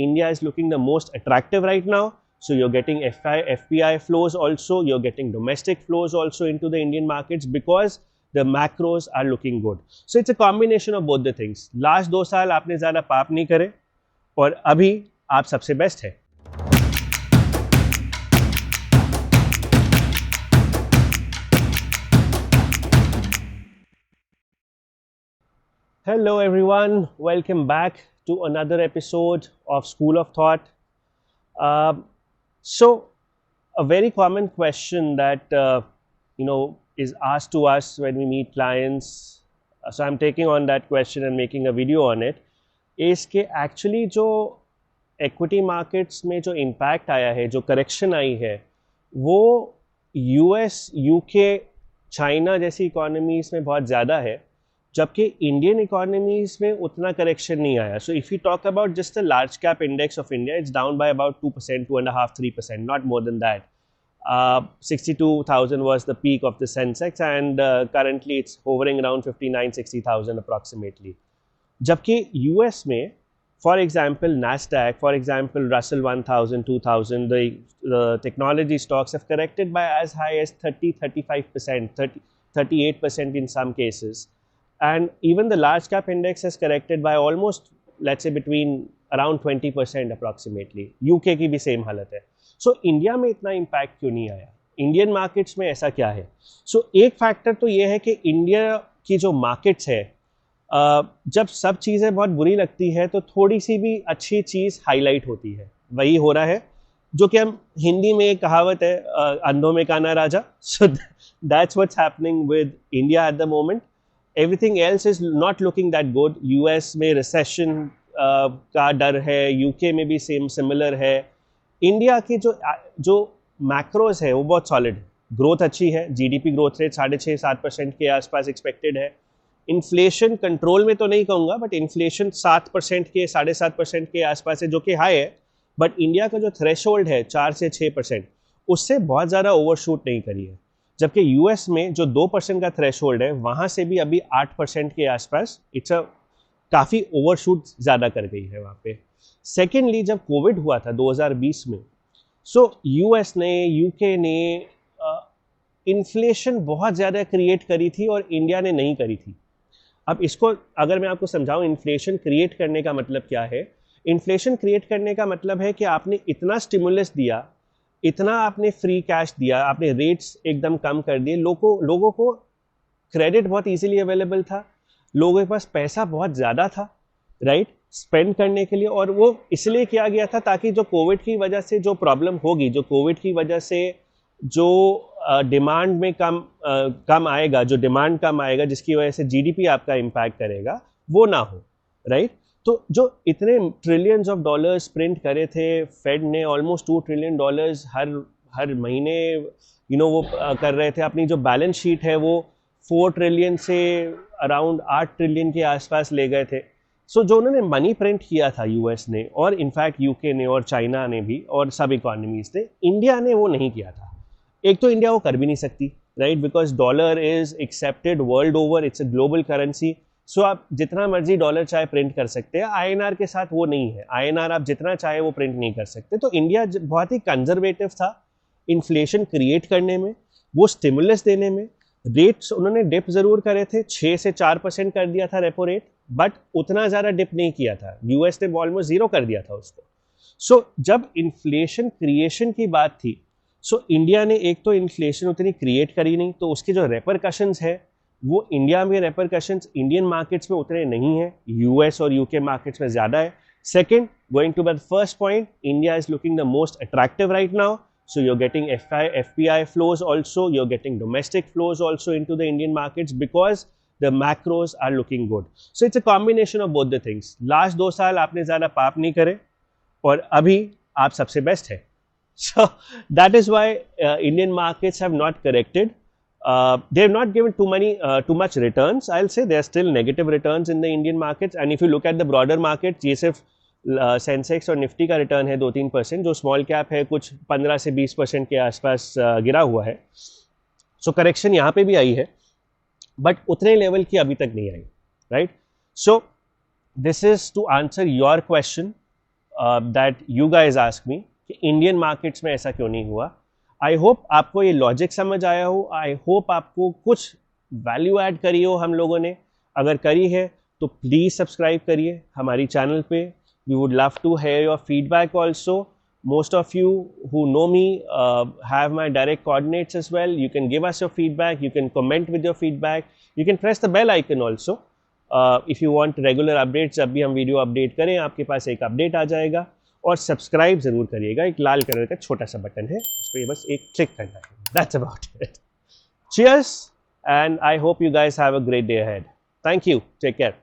India is looking the most attractive right now. So you're getting FPI flows also, you're getting domestic flows also into the Indian markets because the macros are looking good. So it's a combination of both the things. Last 2 साल आपने ज़्यादा पाप नहीं करे और अभी आप सबसे बेस्ट है. Hello everyone, welcome back to another episode of School of Thought. So a very common question that is asked to us when we meet clients, so I'm taking on that question and making a video on it, is कि actually जो equity markets में जो impact आया है, जो correction आई है, वो US, UK, China जैसी economies में बहुत ज़्यादा है, जबकि इंडियन इकोनॉमीज में उतना करेक्शन नहीं आया. So if you talk about just the large cap index of India, it's down by about 2%, 2.5-3%, not more than that. 62,000 was the peak of the Sensex and currently it's hovering around 59-60,000 approximately. जबकि US में for example NASDAQ, for example Russell 1000, 2000, the technology stocks have corrected by as high as 30-35%, 38% in some cases. And even the large cap index has corrected by almost, let's say, between around 20% approximately. UK की भी same हालत है. So India में इतना impact क्यों नहीं आया? Indian markets में ऐसा क्या है? So एक फैक्टर तो ये है कि इंडिया की जो मार्केट्स है, जब सब चीज़ें बहुत बुरी लगती है तो थोड़ी सी भी अच्छी चीज़ हाईलाइट होती है. वही हो रहा है जो कि हम हिंदी में एक कहावत है, अंधों में काना राजा. So that's what's happening with India at the moment. Everything else is not looking that good. US में recession का डर है, UK में भी similar है. इंडिया की जो मैक्रोज है वो बहुत सॉलिड है. ग्रोथ अच्छी है, GDP ग्रोथ रेट 6.5-7% के आसपास एक्सपेक्टेड है. इन्फ्लेशन कंट्रोल में तो नहीं कहूँगा, बट इन्फ्लेशन 7% के 7.5% के आसपास है, जो कि हाई है. बट इंडिया का जो थ्रेशोल्ड है 4 से 6%, उससे बहुत ज़्यादा ओवरशूट नहीं करी है. जबकि यूएस में जो 2% का थ्रेशोल्ड है, वहाँ से भी अभी 8% के आसपास इट्स काफ़ी ओवरशूट ज़्यादा कर गई है वहाँ पे. सेकेंडली, जब कोविड हुआ था 2020 में, सो यूएस ने, यूके ने इन्फ्लेशन बहुत ज़्यादा क्रिएट करी थी और इंडिया ने नहीं करी थी. अब इसको अगर मैं आपको समझाऊं, इन्फ्लेशन क्रिएट करने का मतलब क्या है. इन्फ्लेशन क्रिएट करने का मतलब है कि आपने इतना स्टिमुलस दिया, इतना आपने फ्री कैश दिया, आपने रेट्स एकदम कम कर दिए, लोगों को क्रेडिट बहुत इजीली अवेलेबल था, लोगों के पास पैसा बहुत ज़्यादा था, राइट, स्पेंड करने के लिए. और वो इसलिए किया गया था ताकि जो कोविड की वजह से जो प्रॉब्लम होगी, जो कोविड की वजह से जो डिमांड में कम आएगा, जो डिमांड कम आएगा, जिसकी वजह से जीडीपी आपका इम्पैक्ट करेगा, वो ना हो, राइट. तो जो इतने ट्रिलियंस ऑफ डॉलर्स प्रिंट करे थे फेड ने, ऑलमोस्ट $2 ट्रिलियन हर महीने वो कर रहे थे. अपनी जो बैलेंस शीट है वो 4 ट्रिलियन से अराउंड 8 ट्रिलियन के आसपास ले गए थे. सो जो उन्होंने मनी प्रिंट किया था यूएस ने, और इनफैक्ट यूके ने और चाइना ने भी, और सब इकोनॉमीज ने, इंडिया ने वो नहीं किया था. एक तो इंडिया वो कर भी नहीं सकती, right, because dollar is accepted world over, it's a global currency. So आप जितना मर्जी डॉलर चाहे प्रिंट कर सकते हैं. आईएनआर के साथ वो नहीं है. आईएनआर आप जितना चाहे वो प्रिंट नहीं कर सकते. तो इंडिया बहुत ही कंजर्वेटिव था इन्फ्लेशन क्रिएट करने में, वो स्टिमुलस देने में. रेट्स उन्होंने डिप ज़रूर करे थे, 6 से 4% कर दिया था रेपो रेट, बट उतना ज़्यादा डिप नहीं किया था. यूएस ने ऑलमोस्ट 0 कर दिया था उसको. सो जब इन्फ्लेशन क्रिएशन की बात थी, सो इंडिया ने एक तो इन्फ्लेशन उतनी क्रिएट करी नहीं, तो उसके जो रेपरकशंस है वो इंडिया में रेपरकशंस इंडियन मार्केट्स में उतने नहीं है, यूएस और यूके मार्केट्स में ज़्यादा है. Second, going to the first point, India is looking the most attractive right now. So you're getting FPI flows also, you're getting domestic flows also into the Indian markets because the macros are looking good. So it's a combination of both the things. Last 2 साल आपने ज़्यादा पाप नहीं करे और अभी आप सबसे बेस्ट है. So that is why Indian markets have not corrected. They have not given too much returns. I'll say there are still negative returns in the Indian markets. And if you look at the broader market, ये सिर्फ Sensex और Nifty का return है 2-3%, जो small cap है कुछ 15 से 20% के आसपास गिरा हुआ है. सो करेक्शन यहाँ पे भी आई है, बट उतने लेवल की अभी तक नहीं आई, right. So this is to answer your question. That you guys ask me कि इंडियन मार्केट्स में ऐसा क्यों नहीं हुआ. आई होप आपको ये लॉजिक समझ आया हो. आई होप आपको कुछ वैल्यू ऐड करी हो हम लोगों ने. अगर करी है तो प्लीज़ सब्सक्राइब करिए हमारी चैनल पे. We would love to hear your feedback also. Most of you who know me have my direct coordinates as well. You can give us your feedback. You can comment with your feedback. You can press the bell icon also. If you want regular updates, जब भी हम video update करें आपके पास एक update आ जाएगा. और subscribe ज़रूर करिएगा. एक लाल कलर का छोटा सा बटन है, उस पर बस एक क्लिक करना है. That's about it. Cheers, and I hope you guys have a great day ahead. Thank you. Take care.